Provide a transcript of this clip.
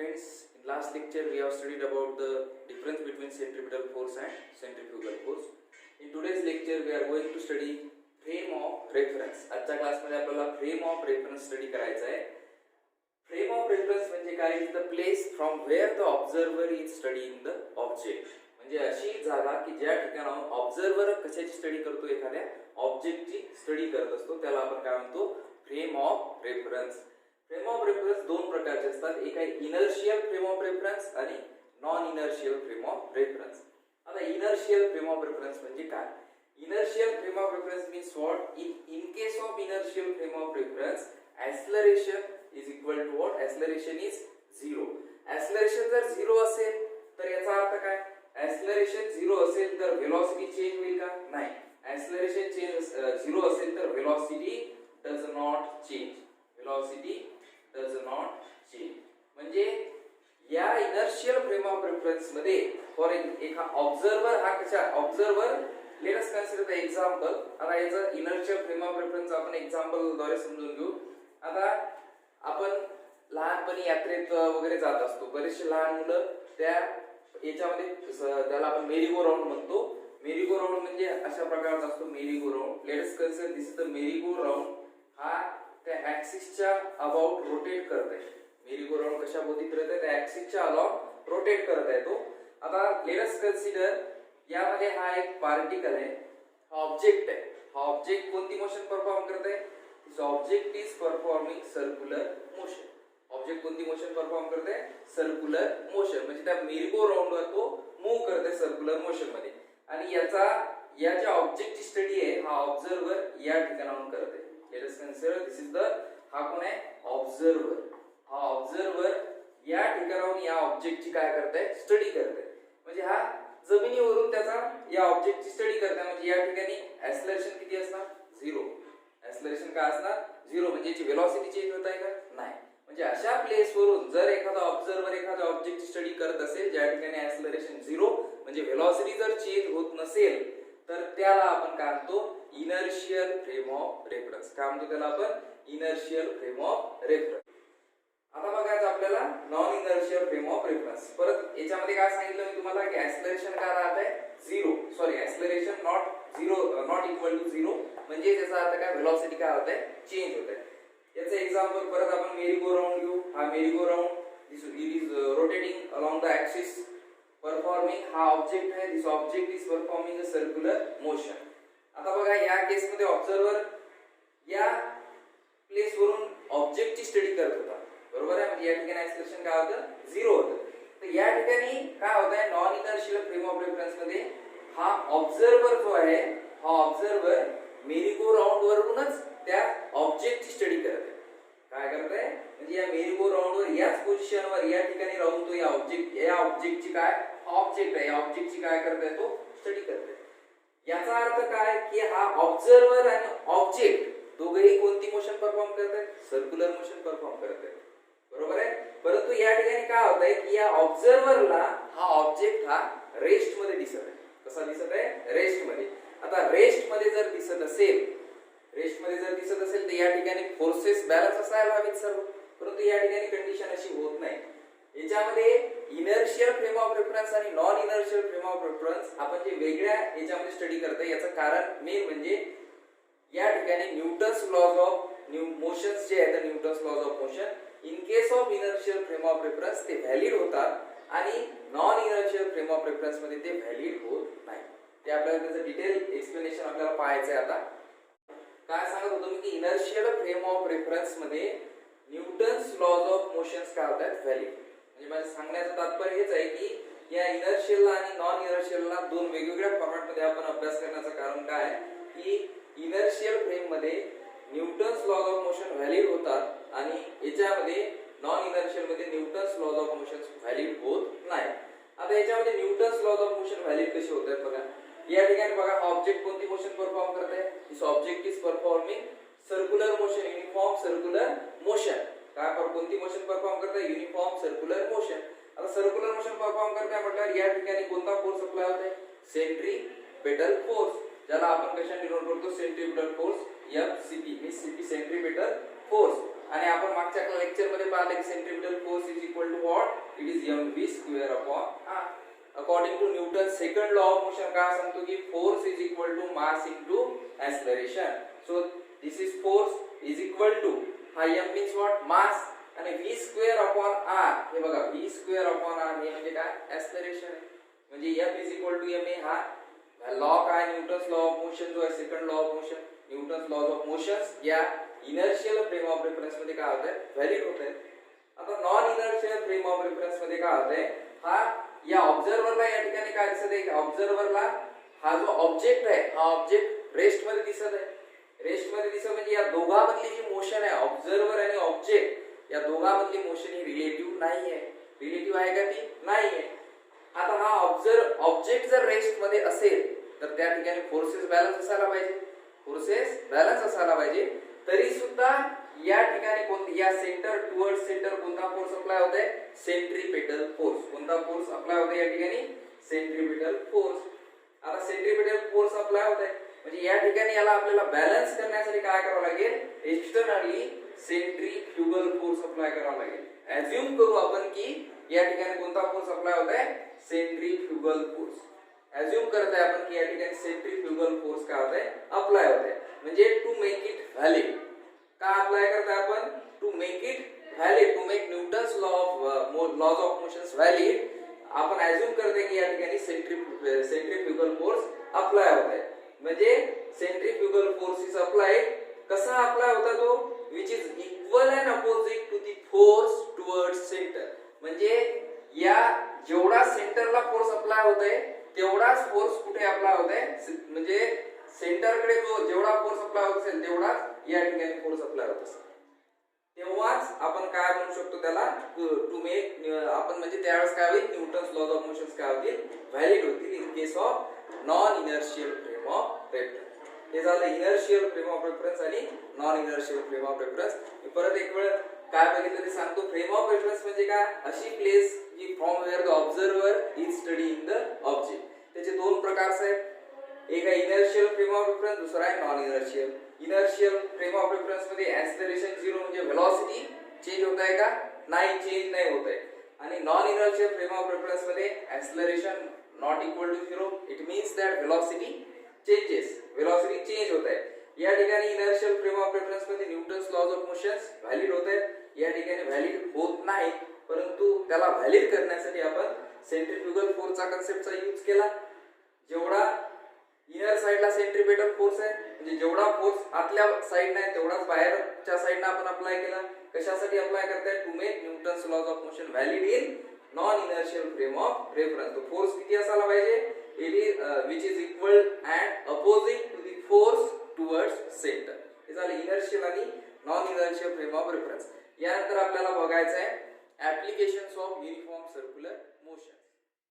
friends, in last lecture we have studied about the difference between centripetal force and centrifugal force. In today's lecture we are going to study frame of reference. आजच्या क्लासमध्ये आपल्याला frame of reference study करायचा आहे. Frame of reference म्हणजे काय? Is the place from where the observer is studying the object. म्हणजे अशी जागा की ज्या ठिकाणाहून ऑब्झर्वर कशाची स्टडी करतो, एखाद्या ऑब्जेक्टची स्टडी करत असतो, त्याला आपण काय म्हणतो? Frame of reference. Frame of reference दोन प्रकारचे असतात. एक आहे इनर्शियल फ्रेम ऑफ रेफरन्स आणि non inertial frame of reference. आता इनर्शियल फ्रेम ऑफ रेफरन्स म्हणजे काय? Inertial frame of reference means what? In case of inertial frame of reference acceleration is equal to what? Acceleration is 0. Acceleration जर 0 असेल तर याचा अर्थ काय? Acceleration 0 असेल तर velocity चेंज होईल का? नाही. Acceleration चेंज 0 असेल तर velocity does not change. Velocity does not change. म्हणजे या इनर्शियल फ्रेम ऑफ रेफरन्स मध्ये फॉर एक ऑब्झर्वर हा कशा observer late us consider the example. आता याचं इनर्शियल फ्रेम ऑफ रेफरन्स आपण एक्झाम्पल द्वारे समजून घेऊ. आता आपण लहानपणी यात्रेत वगैरे जात असतो. बरेचसे लहान मुलं त्या याच्यामध्ये त्याला आपण मेरी गो राऊंड म्हणतो. मेरी गो राऊंड म्हणजे अशा प्रकारचा असतो merry go round. Let us consider this is the merry go round. हा त्या ऍक्सिसच्या अबाउट रोटेट करत आहे. मेरी गो राऊंड कशा भोवती फिरत आहे? त्या ऍक्सिसच्या अबाउट रोटेट करत आहे तो. आता लेट अस कन्सिडर यामध्ये हा एक पार्टिकल आहे, हा ऑब्जेक्ट आहे. हा ऑब्जेक्ट कोणती मोशन परफॉर्म करत आहे? This object is performing circular motion. Object कोणती मोशन परफॉर्म करत आहे? Circular motion. म्हणजे त्या मेरी गो राऊंड वर तो मूव्ह करत आहे सर्क्युलर मोशन मध्ये. आणि या ज्या ऑब्जेक्टची स्टडी आहे हा ऑब्झर्वर या ठिकाणाहून करत आहे. Late us consider this is the हा कोण आहे? ऑब्झर्वर. हा ऑब्झर्वर या ठिकाणाहून या ऑब्जेक्टची काय करत आहे? स्टडी करत आहे. म्हणजे हा जमिनीवरून त्याचा या ऑब्जेक्टची स्टडी करता. म्हणजे या ठिकाणी ऍक्सेलरेशन किती असणार? 0. ऍक्सेलरेशन काय असणार? 0. म्हणजे याची वेलोसिटी चेंज होत आहे का? नाही. म्हणजे अशा प्लेस वरून जर एखादा ऑब्झर्वर एखाद्या ऑब्जेक्टची स्टडी करत असेल ज्या ठिकाणी ऍक्सेलरेशन 0 म्हणजे वेलोसिटी जर चेंज होत नसेल तर त्याला आपण काय म्हणतो? Inertial frame of reference. काय म्हणतो त्याला आपण? Inertial frame of reference. आता बघायचं आपल्याला non inertial frame of reference. परत याच्यामध्ये काय सांगितलं मी तुम्हाला की ऍक्सेलरेशन काय राहत आहे? 0. Sorry, acceleration not equal to 0. म्हणजे त्याचा अर्थ काय? वेलोसिटी काय होत आहे? चेंज होत आहे. याचं एक्झाम्पल परत आपण मेरी गो राऊंड घेऊ. हा merry go round is rotating along the axis performing. हा ऑब्जेक्ट आहे. This object is performing a circular motion. आता बघा या केस मध्ये ऑब्झर्वर या प्लेस वरून ऑब्जेक्टची स्टडी करत होता. बरोबर आहे. म्हणजे या ठिकाणी ऍक्सेलरेशन काय होतं? 0 होतं. तर या ठिकाणी काय होत आहे? Non inertial frame of reference मध्ये हा ऑब्झर्वर जो आहे हा ऑब्झर्वर मेरी गो राऊंड वरूनच त्या ऑब्जेक्टची स्टडी करत आहे. काय करत आहे? म्हणजे या मेरी गो राऊंड वर याच पोझिशनवर या ठिकाणी राहून तो या ऑब्जेक्टची काय ऑब्जेक्ट आहे या ऑब्जेक्टची काय करत आहे? तो स्टडी करत आहे. याचा अर्थ काय की हा ऑब्झर्वर आणि ऑब्जेक्ट दोघेही कोणती मोशन परफॉर्म करत आहेत? सर्क्युलर मोशन परफॉर्म करत आहेत. बरोबर आहे. परंतु या ठिकाणी काय होत आहे की या ऑब्झर्वरला हा ऑब्जेक्ट हा रेस्ट मध्ये दिसत आहे. कसा दिसत आहे? रेस्ट मध्ये. आता रेस्ट मध्ये जर दिसत असेल तर या ठिकाणी फोर्सेस बॅलन्स असायला हवेत सर्व. परंतु या ठिकाणी कंडिशन अशी होत नाही. याच्यामध्ये इनर्शियल फ्रेम ऑफ रेफरन्स आणि non inertial frame of reference आपण जे वेगळ्या याच्यामध्ये स्टडी करतोय याचं कारण मेन म्हणजे या ठिकाणी न्यूटन्स लॉज ऑफ मोशन्स जे आहेत Newton's laws of motion in case of inertial frame of reference ते व्हॅलिड होतात आणि non inertial frame of reference मध्ये ते व्हॅलिड होत नाही. ते आपल्याला त्याचं डिटेल एक्सप्लेनेशन आपल्याला पाहायचं आहे. आता काय सांगत होतो मी की इनर्शियल फ्रेम ऑफ रेफरन्स मध्ये न्यूटन्स लॉज ऑफ मोशन्स काय होतात? व्हॅलिड. म्हणजे माझं सांगण्याचं तात्पर्य हेच आहे की या इनर्शियलला आणि नॉन इनर्शियलला दोन वेगवेगळ्या फॉर्मॅट मध्ये आपण अभ्यास करण्याचं कारण काय की इनर्शियल फ्रेम मध्ये Newton's laws of motion valid होतात आणि याच्यामध्ये नॉन इनर्शियल मध्ये Newton's laws of motion valid होत नाही. आता याच्यामध्ये Newton's laws of motion valid कसे होत आहेत बघा. या ठिकाणी बघा ऑब्जेक्ट कोणती मोशन परफॉर्म करत आहे? This object is performing circular motion, uniform circular motion. काय कोणती मोशन परफॉर्म करत आहे? Uniform circular motion. आता सर्क्युलर मोशन परफॉर्म करत आहे म्हटल्यावर या ठिकाणी कोणता फोर्स अप्लाय होत आहे? सेंट्रीपेटल फोर्स, ज्याला आपण कशाने डिनोट करतो? Centripetal force FCP. मी CP सेंट्रीपेटल फोर्स. आणि आपण मागच्या लेक्चर मध्ये पाहिलं की centripetal force is equal to what? Square upon R. According to Newton second law of motion काय सांगतो की force is equal to mass into acceleration. So this is force is equal to हा m means what mass आणि v square upon r. हे बघा v square upon r हे म्हणजे काय एक्सेलरेशन आहे. म्हणजे f is equal to ma हा लॉ काय न्यूटन्स लॉ ऑफ मोशन जो आहे second law of motion Newton's laws of motions या इनर्शियल फ्रेम ऑफ रेफरन्स मध्ये काय होत आहे व्हॅलिड होत आहे. आता non inertial frame of reference मध्ये काय होत आहे हा या ऑब्झर्व्हरला या ठिकाणी काय दिसत आहे ऑब्झर्व्हरला हा जो ऑब्जेक्ट आहे हा ऑब्जेक्ट रेस्ट मध्ये दिसत आहे. रेस्ट मध्ये दिसत म्हणजे या दोघांमधली जी मोशन आहे ऑब्झर्व्हर आणि ऑब्जेक्ट या दोघांमधली मोशन ही रिलेटिव्ह नाही आहे. रिलेटिव्ह आहे का ती नाही आहे. आता हा ऑब्जेक्ट जर रेस्ट मध्ये असेल तर त्या ठिकाणी फोर्सेस बॅलन्स असायला पाहिजे. फोर्सेस बॅलन्स असायला पाहिजे. तरी सुद्धा या ठिकाणी कोणती या सेंटर टुवर्ड सेंटर कोणता फोर्स अप्लाय होत आहे सेंट्रीपेटल फोर्स. कोणता फोर्स अप्लाय होत आहे या ठिकाणी सेंट्रीपेटल फोर्स. आता सेंट्रीपेटल फोर्स अप्लाय होत आहे म्हणजे या ठिकाणी याला आपल्याला बॅलन्स करण्यासाठी काय करावं लागेल एक्सटर्नली सेंट्रीफ्युगल फोर्स अप्लाय करावा लागेल. अज्युम करू आपण की या ठिकाणी कोणता फोर्स अप्लाय होत आहे सेंट्रीफ्युगल फोर्स. अज्युम करत आहे आपण की या ठिकाणी सेंट्रीफ्युगल फोर्स काय होत आहे अप्लाय होत आहे. म्हणजे टू मेक इट व्हॅलिड का अप्लाय करताय आपण to make it valid to make Newton's laws of motions valid. आपण अज्युम करते की या ठिकाणी सेंट्रीफ्युगल फोर्स अप्लाय होत आहे. म्हणजे सेंट्रीफ्युगल फोर्स इज अप्लाइड. कसा अप्लाय होता तो which is equal and opposite to the force towards centre. म्हणजे या जेवढा सेंटरला फोर्स अप्लाय होत आहे तेवढाच फोर्स कुठे अप्लाय होत आहे म्हणजे सेंटरकडे जो जेवढा फोर्स अप्लाय होत असेल तेवढाच या ठिकाणी फोर्स अप्लाय होत असेल. तेव्हाच आपण काय म्हणू शकतो त्याला टू मेक आपण म्हणजे त्यावेळेस काय होईल न्यूटन्स लॉज ऑफ मोशन्स काय होतील व्हॅलिड होतील in case of non inertial frame of reference. हे झालं इनर्शियल फ्रेम ऑफ रेफरन्स आणि non inertial frame of reference. मी परत एक वेळ काय बघितलं ते सांगतो. फ्रेम ऑफ रेफरन्स म्हणजे काय अशी प्लेस जी from where the observer is study in the object. त्याचे दोन प्रकार आहेत. एक आहे इनर्शियल फ्रेम ऑफ रेफरन्स दुसरा आहे non inertial. Inertial frame of reference मध्ये एक्सेलरेशन 0 म्हणजे व्हेलॉसिटी चेंज होत आहे का नाही चेंज नाही होत आहे. आणि non inertial frame of reference मध्ये acceleration not equal to 0 it means that velocity changes velocity change होत आहे. या ठिकाणी इनर्शियल फ्रेम ऑफ रेफरन्स मध्ये Newton's laws of motions valid होत आहेत. या ठिकाणी व्हॅलिड होत नाही परंतु त्याला व्हॅलिड करण्यासाठी आपण सेंट्रीफ्युगल फोर्सचा कन्सेप्टचा यूज केला. जेवढा इनर साइडला सेंट्रीपेटल फोर्स आहे म्हणजे जेवढा फोर्स आतल्या साइडने आहे तेवढाच बाहेरच्या साइडने आपण अप्लाय केला. कशासाठी अप्लाय करताय to make Newton's laws of motion valid in non inertial frame of reference. तो फोर्स किती असायला पाहिजे it is which is equal and opposite to the force towards centre. हे झालं इनर्शियल आणि non inertial frame of reference. यानंतर आपल्याला बघायचं आहे applications of uniform circular motion.